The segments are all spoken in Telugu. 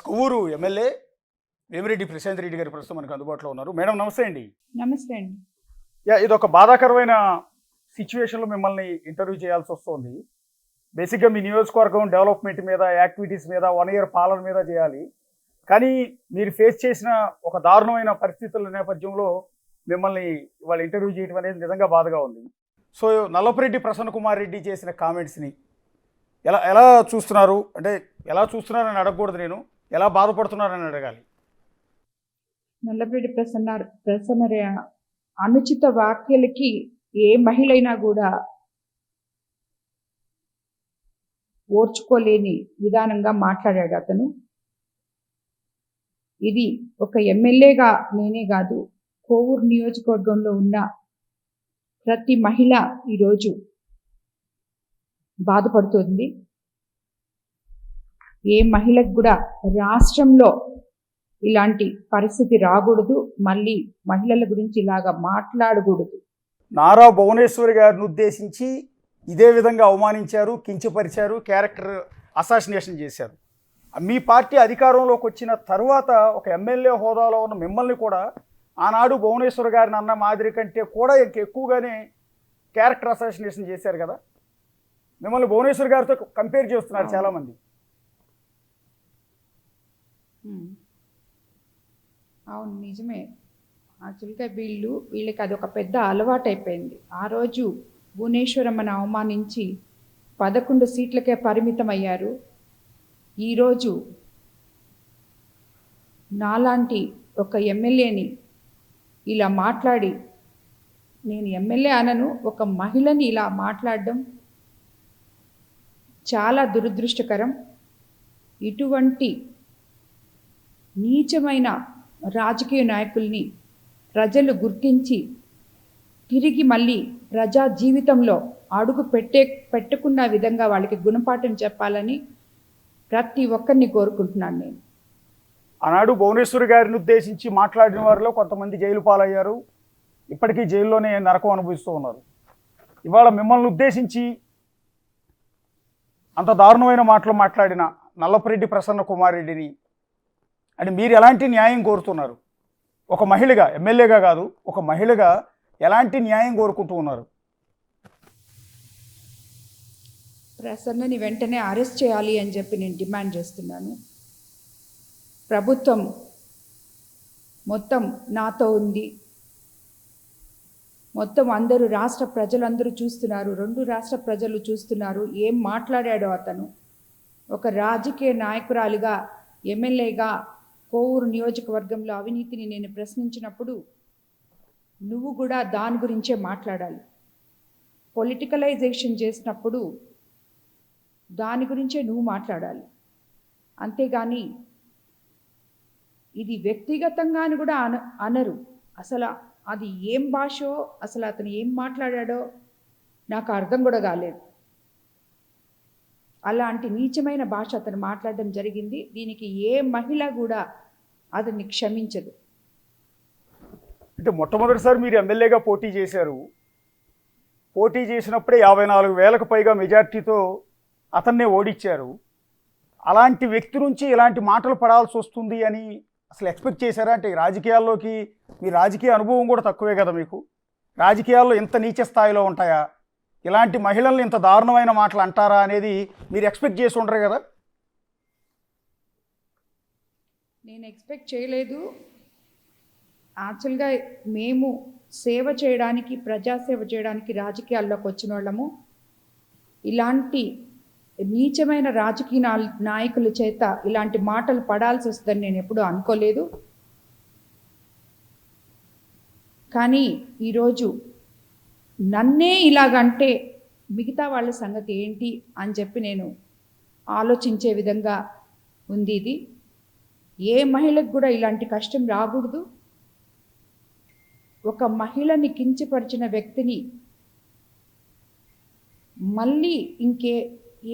కొవ్వూరు ఎమ్మెల్యే వేమిరెడ్డి ప్రశాంత్ రెడ్డి గారు ప్రస్తుతం మనకు అందుబాటులో ఉన్నారు. మేడం నమస్తే అండి. నమస్తే అండి. ఇది ఒక బాధాకరమైన సిచ్యువేషన్లో మిమ్మల్ని ఇంటర్వ్యూ చేయాల్సి వస్తుంది. బేసిక్గా మీ నియోజకవర్గం డెవలప్మెంట్ మీద, యాక్టివిటీస్ మీద, 1 ఇయర్ పాలన మీద చేయాలి. కానీ మీరు ఫేస్ చేసిన ఒక దారుణమైన పరిస్థితుల నేపథ్యంలో మిమ్మల్ని ఇవాళ ఇంటర్వ్యూ చేయడం అనేది నిజంగా బాధగా ఉంది. సో నల్లపురెడ్డి ప్రసన్న కుమార్ రెడ్డి చేసిన కామెంట్స్ని ఎలా ఎలా చూస్తున్నారు? అంటే ఎలా చూస్తున్నారని అడగకూడదు, నేను ఎలా బాధపడుతున్నారని అడగాలి. నల్లపురెడ్డి ప్రసన్న అనుచిత వ్యాఖ్యలకి ఏ మహిళైనా కూడా ఓర్చుకోలేని విధానంగా మాట్లాడాడు అతను. ఇది ఒక ఎమ్మెల్యేగా నేనే కాదు, కోవూరు నియోజకవర్గంలో ఉన్న ప్రతి మహిళ ఈరోజు బాధపడుతుంది. ఏ మహిళకు కూడా రాష్ట్రంలో ఇలాంటి పరిస్థితి రాకూడదు, మళ్ళీ మహిళల గురించి ఇలాగా మాట్లాడకూడదు. నారా భువనేశ్వరి గారిని ఉద్దేశించి ఇదే విధంగా అవమానించారు, కించపరిచారు, క్యారెక్టర్ అసాసినేషన్ చేశారు. మీ పార్టీ అధికారంలోకి వచ్చిన తర్వాత ఒక ఎమ్మెల్యే హోదాలో ఉన్న మిమ్మల్ని కూడా ఆనాడు భువనేశ్వర్ గారిని అన్న మాదిరి కంటే కూడా ఎక్కువగానే క్యారెక్టర్ అసాసినేషన్ చేశారు కదా. మిమ్మల్ని భువనేశ్వర్ గారితో కంపేర్ చేస్తున్నారు చాలామంది. అవును, నిజమే. యాక్చువల్గా వీళ్ళకి అది ఒక పెద్ద అలవాటు అయిపోయింది. ఆ రోజు భువనేశ్వరమ్మను అవమానించి 11 సీట్లకే పరిమితం అయ్యారు. ఈరోజు నాలాంటి ఒక ఎమ్మెల్యేని ఇలా మాట్లాడి, నేను ఎమ్మెల్యే అనను, ఒక మహిళని ఇలా మాట్లాడడం చాలా దురదృష్టకరం. ఇటువంటి నీచమైన రాజకీయ నాయకుల్ని ప్రజలు గుర్తించి తిరిగి మళ్ళీ ప్రజా జీవితంలో అడుగు పెట్టుకున్న విధంగా వాళ్ళకి గుణపాఠం చెప్పాలని ప్రతి ఒక్కరిని కోరుకుంటున్నాను నేను. ఆనాడు భువనేశ్వరి గారిని ఉద్దేశించి మాట్లాడిన వారిలో కొంతమంది జైలు పాలయ్యారు, ఇప్పటికీ జైల్లోనే నరకం అనుభవిస్తూ ఉన్నారు. ఇవాళ మిమ్మల్ని ఉద్దేశించి అంత దారుణమైన మాటలు మాట్లాడిన నల్లపురెడ్డి ప్రసన్న కుమార్ రెడ్డిని అంటే మీరు ఎలాంటి న్యాయం కోరుతున్నారు? ఒక మహిళగా, ఎమ్మెల్యేగా కాదు, ఒక మహిళగా ఎలాంటి న్యాయం కోరుకుంటూ ఉన్నారు? ప్రసన్నని వెంటనే అరెస్ట్ చేయాలి అని చెప్పి నేను డిమాండ్ చేస్తున్నాను. ప్రభుత్వం మొత్తం నాతో ఉంది, మొత్తం అందరూ రాష్ట్ర ప్రజలందరూ చూస్తున్నారు, 2 రాష్ట్ర ప్రజలు చూస్తున్నారు ఏం మాట్లాడాడో అతను. ఒక రాజకీయ నాయకురాలిగా, ఎమ్మెల్యేగా కోవూరు నియోజకవర్గంలో అవినీతిని నేను ప్రశ్నించినప్పుడు నువ్వు కూడా దాని గురించే మాట్లాడాలి. పొలిటికలైజేషన్ చేసినప్పుడు దాని గురించే నువ్వు మాట్లాడాలి. అంతేగాని ఇది వ్యక్తిగతంగా అని కూడా అనరు. అసలు అది ఏం భాషో, అసలు అతను ఏం మాట్లాడాడో నాకు అర్థం కూడా కాలేదు. అలాంటి నీచమైన భాష అతను మాట్లాడడం జరిగింది. దీనికి ఏ మహిళ కూడా అతన్ని క్షమించదు. అంటే మొట్టమొదటిసారి మీరు ఎమ్మెల్యేగా పోటీ చేశారు. పోటీ చేసినప్పుడే 54,000కు పైగా మెజార్టీతో అతన్నే ఓడించారు. అలాంటి వ్యక్తి నుంచి ఇలాంటి మాటలు పడాల్సి వస్తుంది అని అసలు ఎక్స్పెక్ట్ చేశారా? అంటే రాజకీయాల్లోకి మీ రాజకీయ అనుభవం కూడా తక్కువే కదా మీకు. రాజకీయాల్లో ఇంత నీచ స్థాయిలో ఉంటాయా? ఇలాంటి మహిళల్ని ఇంత దారుణమైన మాటలు అంటారా అనేది మీరు ఎక్స్పెక్ట్ చేసి ఉండరు కదా. నేను ఎక్స్పెక్ట్ చేయలేదు. యాక్చువల్గా మేము సేవ చేయడానికి, ప్రజాసేవ చేయడానికి రాజకీయాల్లోకి వచ్చిన వాళ్ళము. ఇలాంటి నీచమైన రాజకీయ నాయకుల చేత ఇలాంటి మాటలు పడాల్సి వస్తుందని నేను ఎప్పుడూ అనుకోలేదు. కానీ ఈరోజు నన్నే ఇలాగంటే మిగతా వాళ్ళ సంగతి ఏంటి అని చెప్పి నేను ఆలోచించే విధంగా ఉంది ఇది. ఏ మహిళకు కూడా ఇలాంటి కష్టం రాకూడదు. ఒక మహిళని కించపరిచిన వ్యక్తిని మళ్ళీ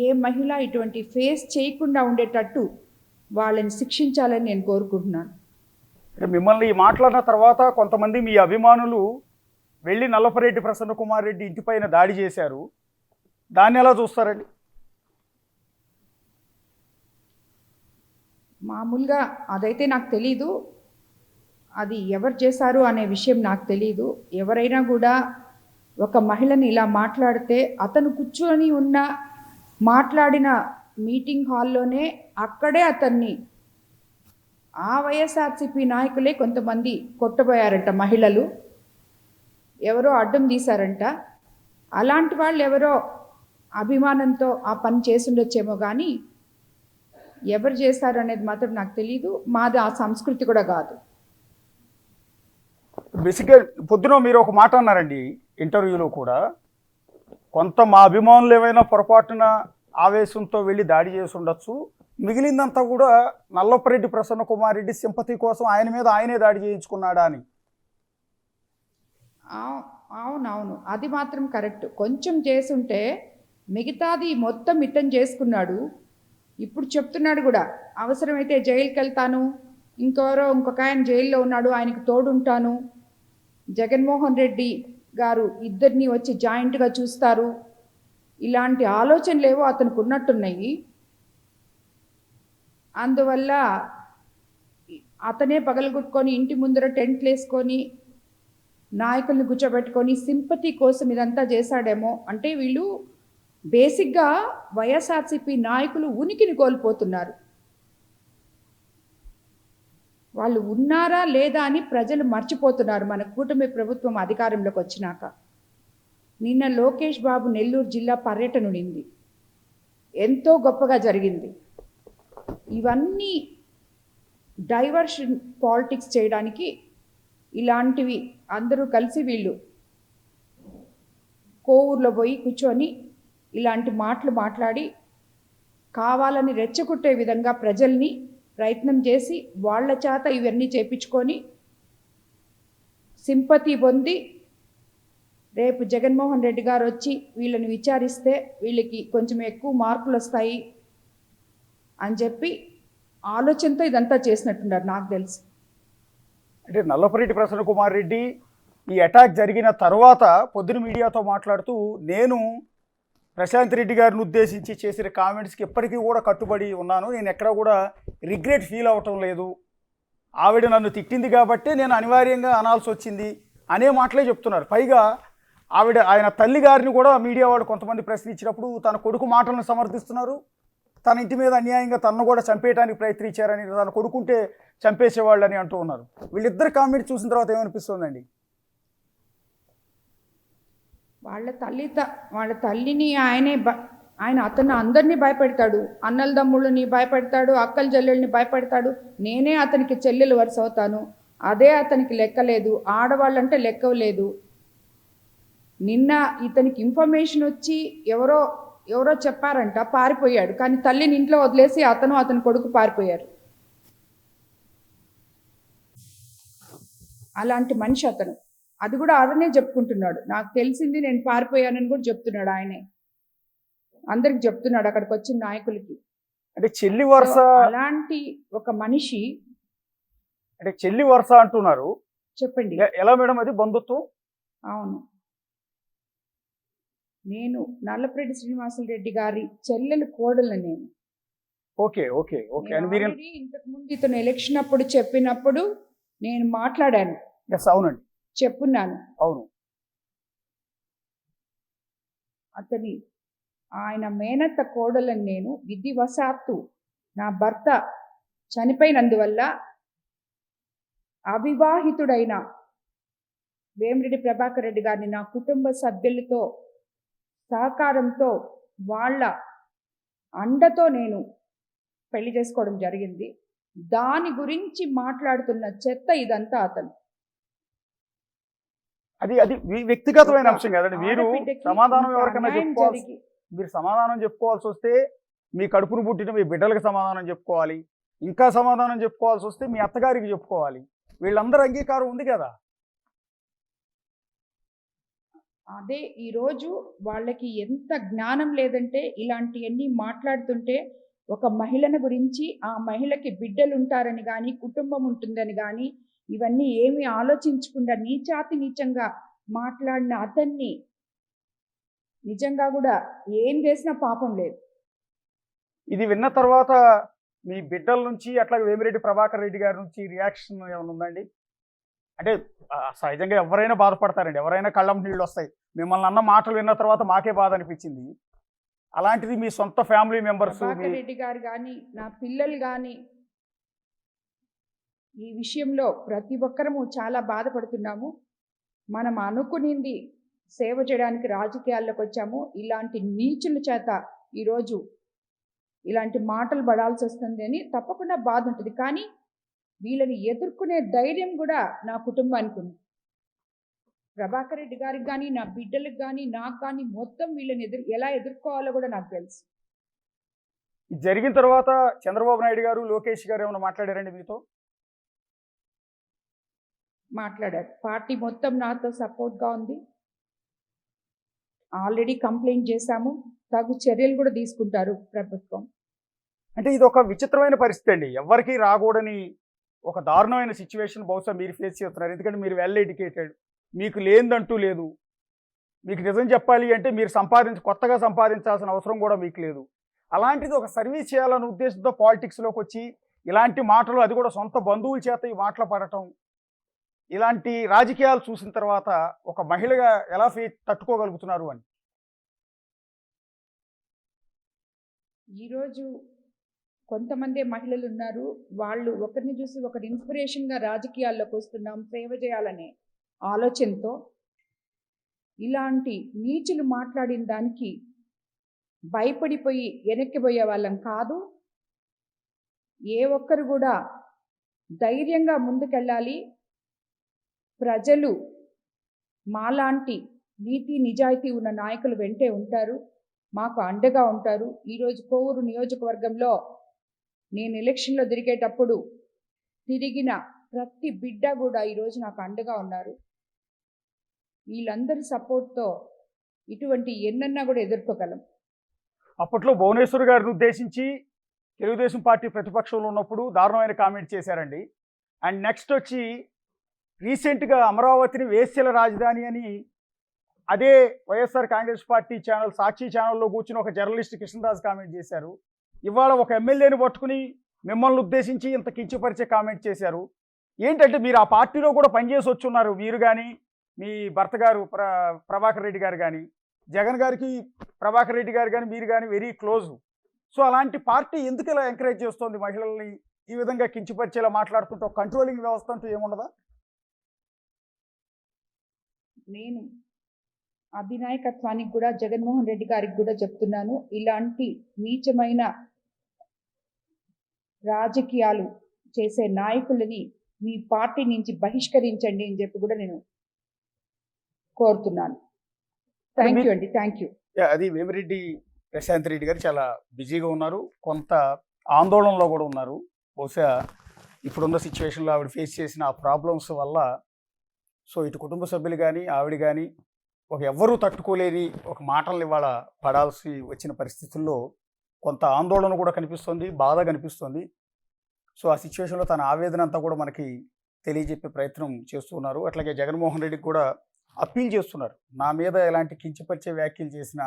ఏ మహిళ ఇటువంటి ఫేస్ చేయకుండా ఉండేటట్టు వాళ్ళని శిక్షించాలని నేను కోరుకుంటున్నాను. మిమ్మల్ని మాట్లాడిన తర్వాత కొంతమంది మీ అభిమానులు వెళ్ళి నల్లపురెడ్డి ప్రసన్న కుమార్ రెడ్డి ఇంటిపైన దాడి చేశారు. దాన్ని ఎలా చూస్తారండి? మామూలుగా అదైతే నాకు తెలీదు. అది ఎవరు చేశారు అనే విషయం నాకు తెలీదు. ఎవరైనా కూడా ఒక మహిళని ఇలా మాట్లాడితే అతను కూర్చొని ఉన్న మాట్లాడిన మీటింగ్ హాల్లోనే అక్కడే అతన్ని ఆ వైఎస్ఆర్సీపీ నాయకులే కొంతమంది కొట్టబోయారంట. మహిళలు ఎవరో అడ్డం తీశారంట. అలాంటి వాళ్ళు ఎవరో అభిమానంతో ఆ పని చేసుండొచ్చేమో కానీ ఎవరు చేశారు అనేది మాత్రం నాకు తెలీదు. మాది ఆ సంస్కృతి కూడా కాదు. బేసిక్గా పొద్దున మీరు ఒక మాట అన్నారండి ఇంటర్వ్యూలో కూడా, కొంత మా అభిమానులు ఏమైనా పొరపాటున ఆవేశంతో వెళ్ళి దాడి చేసి ఉండొచ్చు, మిగిలిందంతా కూడా నల్లపరెడ్డి ప్రసన్న కుమార్ రెడ్డి సింపతి కోసం ఆయన మీద ఆయనే దాడి చేయించుకున్నాడా అని. అవునవును, అది మాత్రం కరెక్ట్. కొంచెం చేసుంటే మిగతాది మొత్తం ఇతను చేసుకున్నాడు. ఇప్పుడు చెప్తున్నాడు కూడా, అవసరమైతే జైలుకి వెళ్తాను, ఇంకొక ఆయన జైల్లో ఉన్నాడు ఆయనకు తోడుంటాను, జగన్మోహన్ రెడ్డి గారు ఇద్దరిని వచ్చి జాయింట్గా చూస్తారు, ఇలాంటి ఆలోచనలు ఏవో అతనికి ఉన్నట్టున్నాయి. అందువల్ల అతనే పగలగొట్టుకొని ఇంటి ముందర టెంట్లు వేసుకొని నాయకుల్ని కూర్చోబెట్టుకొని సింపతి కోసం ఇదంతా చేశాడేమో. అంటే వీళ్ళు బేసిక్గా వైఎస్ఆర్సీపీ నాయకులు ఉనికిని కోల్పోతున్నారు. వాళ్ళు ఉన్నారా లేదా అని ప్రజలు మర్చిపోతున్నారు మన కూటమి ప్రభుత్వం అధికారంలోకి వచ్చినాక. నిన్న లోకేష్ బాబు నెల్లూరు జిల్లా పర్యటన ఉండింది, ఎంతో గొప్పగా జరిగింది. ఇవన్నీ డైవర్షన్ పాలిటిక్స్ చేయడానికి ఇలాంటివి అందరూ కలిసి వీళ్ళు కోవూరులో పోయి కూర్చొని ఇలాంటి మాటలు మాట్లాడి కావాలని రెచ్చగొట్టే విధంగా ప్రజల్ని ప్రయత్నం చేసి వాళ్ళ చేత ఇవన్నీ చేపించుకొని సింపతి పొంది రేపు జగన్మోహన్ రెడ్డి గారు వచ్చి వీళ్ళని విచారిస్తే వీళ్ళకి కొంచెం ఎక్కువ మార్కులు వస్తాయి అని చెప్పి ఆలోచనతో ఇదంతా చేసినట్టున్నారు నాకు తెలిసి. అంటే నల్లపరెడ్డి ప్రసన్న కుమార్ రెడ్డి ఈ అటాక్ జరిగిన తర్వాత పొద్దున మీడియాతో మాట్లాడుతూ, నేను ప్రశాంత్ రెడ్డి గారిని ఉద్దేశించి చేసిన కామెంట్స్కి ఇప్పటికీ కూడా కట్టుబడి ఉన్నాను, నేను ఎక్కడ కూడా రిగ్రెట్ ఫీల్ అవ్వటం లేదు, ఆవిడ నన్ను తిట్టింది కాబట్టి నేను అనివార్యంగా అనాల్సి వచ్చింది అనే మాటలే చెప్తున్నారు. పైగా ఆయన తల్లి గారిని కూడా మీడియా వాళ్ళు కొంతమంది ప్రశ్నించినప్పుడు తన కొడుకు మాటలను సమర్థిస్తున్నారు. తన ఇంటి మీద అన్యాయంగా తనను కూడా చంపేయడానికి ప్రయత్నించారని, తన కొడుకుంటే చంపేసేవాళ్ళని అంటూ ఉన్నారు. వీళ్ళిద్దరు కామెంట్ చూసిన తర్వాత ఏమనిపిస్తుందండి? వాళ్ళ తల్లిని ఆయన అతను అందరినీ భయపెడతాడు, అన్నల దమ్ముళ్ళని భయపెడతాడు, అక్కల చెల్లెళ్ళని భయపెడతాడు. నేనే అతనికి చెల్లెలు వరుస అవుతాను, అదే అతనికి లెక్కలేదు, ఆడవాళ్ళంటే లెక్కలేదు. నిన్న ఇతనికి ఇన్ఫర్మేషన్ వచ్చి ఎవరో చెప్పారంట, పారిపోయాడు. కానీ తల్లిని ఇంట్లో వదిలేసి అతని కొడుకు పారిపోయారు. అలాంటి మనిషి అతను. అది కూడా అతనే చెప్పుకుంటున్నాడు, నాకు తెలిసింది నేను పారిపోయానని కూడా చెప్తున్నాడు. ఆయనే అందరికి చెప్తున్నాడు అక్కడికి వచ్చిన నాయకులకి. అంటే చెల్లి వరుస, అలాంటి ఒక మనిషి. అంటే చెల్లి వరుస అంటున్నారు, చెప్పండి ఎలా మేడం అది బంధుత్వం? అవును, నేను నల్లపరెడ్డి శ్రీనివాసులు రెడ్డి గారి చెల్లెలు కోడలు నేను. Okay okay okay. ఇంతకు ముందు ఇతను ఎలక్షన్ అప్పుడు చెప్పినప్పుడు నేను మాట్లాడాను. అవునండి, చెప్పున్నాను. అవును. ఆయన మేనత్త కోడలని నేను విధివశాత్తు నా భర్త చనిపోయినందువల్ల అవివాహితుడైన వేమిరెడ్డి ప్రభాకర్ రెడ్డి గారిని నా కుటుంబ సభ్యులతో సహకారంతో వాళ్ళ అండతో నేను పెళ్లి చేసుకోవడం జరిగింది. దాని గురించి మాట్లాడుతున్న చెత్త ఇదంతా అతను. అది వ్యక్తిగతమైన అంశం కదండి. మీరు సమాధానం ఎవరికైనా మీరు సమాధానం చెప్పుకోవాల్సి వస్తే మీ కడుపును పుట్టిన మీ బిడ్డలకు సమాధానం చెప్పుకోవాలి, ఇంకా సమాధానం చెప్పుకోవాల్సి వస్తే మీ అత్తగారికి చెప్పుకోవాలి. వీళ్ళందరూ అంగీకారం ఉంది కదా. అదే ఈరోజు వాళ్ళకి ఎంత జ్ఞానం లేదంటే, ఇలాంటివన్నీ మాట్లాడుతుంటే ఒక మహిళను గురించి, ఆ మహిళకి బిడ్డలు ఉంటారని కానీ కుటుంబం ఉంటుందని కానీ ఇవన్నీ ఏమీ ఆలోచించకుండా నీచంగా మాట్లాడిన అతన్ని నిజంగా కూడా ఏం చేసినా పాపం లేదు. ఇది విన్న తర్వాత మీ బిడ్డల నుంచి అట్లాగే వేమిరెడ్డి ప్రభాకర్ రెడ్డి గారి నుంచి రియాక్షన్ ఏమైనా ఉందండి? అంటే సహజంగా ఎవరైనా బాధపడతారండి, ఎవరైనా కళ్ళం నీళ్ళు వస్తాయి. మిమ్మల్ని అన్న మాటలు విన్న తర్వాత మాకే బాధ అనిపించింది. అలాంటిది మీ సొంత ఫ్యామిలీ మెంబర్స్ ప్రభాకర్ రెడ్డి గారు కానీ నా పిల్లలు కానీ ఈ విషయంలో ప్రతి ఒక్కరము చాలా బాధపడుతున్నాము. మనం అనుకునింది సేవ చేయడానికి రాజకీయాల్లోకి వచ్చాము. ఇలాంటి నీచుల చేత ఈరోజు ఇలాంటి మాటలు పడాల్సి వస్తుంది అని తప్పకుండా బాధ ఉంటుంది. కానీ వీళ్ళని ఎదుర్కొనే ధైర్యం కూడా నా కుటుంబానికి ఉంది. ప్రభాకర్ రెడ్డి గారికి కానీ నా బిడ్డలకు కానీ నాకు కానీ మొత్తం వీళ్ళని ఎలా ఎదుర్కోవాలో కూడా నాకు తెలుసు. జరిగిన తర్వాత చంద్రబాబు నాయుడు గారు, లోకేష్ గారు ఏమైనా మాట్లాడారండి మీతో? మాట్లాడారు. పార్టీ మొత్తం నాతో సపోర్ట్గా ఉంది. ఆల్రెడీ కంప్లైంట్ చేశాము. తగు చర్యలు కూడా తీసుకుంటారు ప్రభుత్వం. అంటే ఇది ఒక విచిత్రమైన పరిస్థితి అండి. ఎవరికి రాకూడని ఒక దారుణమైన సిచ్యువేషన్ బహుశా మీరు ఫేస్ చేస్తున్నారు. ఎందుకంటే మీరు వెల్ ఎడ్యుకేటెడ్, మీకు లేదంటూ లేదు. మీకు నిజం చెప్పాలి అంటే మీరు కొత్తగా సంపాదించాల్సిన అవసరం కూడా మీకు లేదు. అలాంటిది ఒక సర్వీస్ చేయాలనే ఉద్దేశంతో పాలిటిక్స్లోకి వచ్చి ఇలాంటి మాటలు, అది కూడా సొంత బంధువుల చేత ఈ మాటలు పడటం, ఇలాంటి రాజకీయాలు చూసిన తర్వాత ఒక మహిళగా ఎలా తట్టుకోగలుగుతున్నారు అని? ఈరోజు కొంతమంది మహిళలు ఉన్నారు, వాళ్ళు ఒకరిని చూసి ఒకరి ఇన్స్పిరేషన్గా రాజకీయాల్లోకి వస్తున్నాం సేవ చేయాలనే ఆలోచనతో. ఇలాంటి నీచులు మాట్లాడిన దానికి భయపడిపోయి వెనక్కిపోయే వాళ్ళం కాదు. ఏ ఒక్కరు కూడా ధైర్యంగా ముందుకెళ్ళాలి. ప్రజలు మాలాంటి నీతి నిజాయితీ ఉన్న నాయకులు వెంటే ఉంటారు, మాకు అండగా ఉంటారు. ఈరోజు కోవూరు నియోజకవర్గంలో నేను ఎలక్షన్లో తిరిగేటప్పుడు తిరిగిన ప్రతి బిడ్డ కూడా ఈరోజు నాకు అండగా ఉన్నారు. వీళ్ళందరి సపోర్ట్తో ఇటువంటి ఎన్నన్నా కూడా ఎదుర్కోగలం. అప్పట్లో భువనేశ్వర్ గారిని ఉద్దేశించి తెలుగుదేశం పార్టీ ప్రతిపక్షంలో ఉన్నప్పుడు దారుణమైన కామెంట్ చేశారండి. అండ్ నెక్స్ట్ వచ్చి రీసెంట్గా అమరావతిని వేశ్యల రాజధాని అని అదే వైఎస్ఆర్ కాంగ్రెస్ పార్టీ ఛానల్ సాక్షి ఛానల్లో కూర్చుని ఒక జర్నలిస్ట్ కృష్ణరాజు కామెంట్ చేశారు. ఇవాళ ఒక ఎమ్మెల్యేని పట్టుకుని మిమ్మల్ని ఉద్దేశించి ఇంత కించపరిచే కామెంట్ చేశారు. ఏంటంటే మీరు ఆ పార్టీలో కూడా పనిచేసి వచ్చున్నారు. మీరు కానీ మీ భర్త గారు ప్రభాకర్ రెడ్డి గారు కానీ, జగన్ గారికి ప్రభాకర్ రెడ్డి గారు కానీ మీరు కానీ వెరీ క్లోజ్. సో అలాంటి పార్టీ ఎందుకు ఇలా ఎంకరేజ్ చేస్తుంది మహిళల్ని ఈ విధంగా కించపరిచేలా మాట్లాడుతుంటే? ఒక కంట్రోలింగ్ వ్యవస్థ అంటూ ఏముండదా? నేను అధినాయకత్వానికి కూడా జగన్మోహన్ రెడ్డి గారికి కూడా చెప్తున్నాను, ఇలాంటి నీచమైన రాజకీయాలు చేసే నాయకులని మీ పార్టీ నుంచి బహిష్కరించండి అని చెప్పి కూడా నేను కోరుతున్నాను. థ్యాంక్ యూ అండి, థ్యాంక్ యూ. అది వేమిరెడ్డి ప్రశాంత్ రెడ్డి గారు చాలా బిజీగా ఉన్నారు, కొంత ఆందోళనలో కూడా ఉన్నారు. బహుశా ఇప్పుడున్న సిచ్యువేషన్లో ఆవిడ ఫేస్ చేసిన ఆ ప్రాబ్లమ్స్ వల్ల సో ఇటు కుటుంబ సభ్యులు కానీ ఆవిడ కానీ ఎవ్వరూ తట్టుకోలేని ఒక మాటల్ని ఇవాళ పడాల్సి వచ్చిన పరిస్థితుల్లో కొంత ఆందోళన కూడా కనిపిస్తుంది, బాధ కనిపిస్తుంది. సో ఆ సిచ్యువేషన్లో తన ఆవేదన అంతా కూడా మనకి తెలియజెప్పే ప్రయత్నం చేస్తున్నారు. అట్లాగే జగన్మోహన్ రెడ్డికి కూడా అప్పీల్ చేస్తున్నారు, నా మీద ఎలాంటి కించపరిచే వ్యాఖ్యలు చేసిన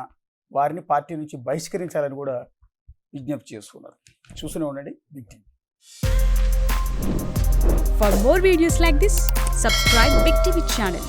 వారిని పార్టీ నుంచి బహిష్కరించాలని కూడా విజ్ఞప్తి చేస్తున్నారు. చూస్తూనే ఉండండి big TV. For more videos like this, subscribe Big TV channel.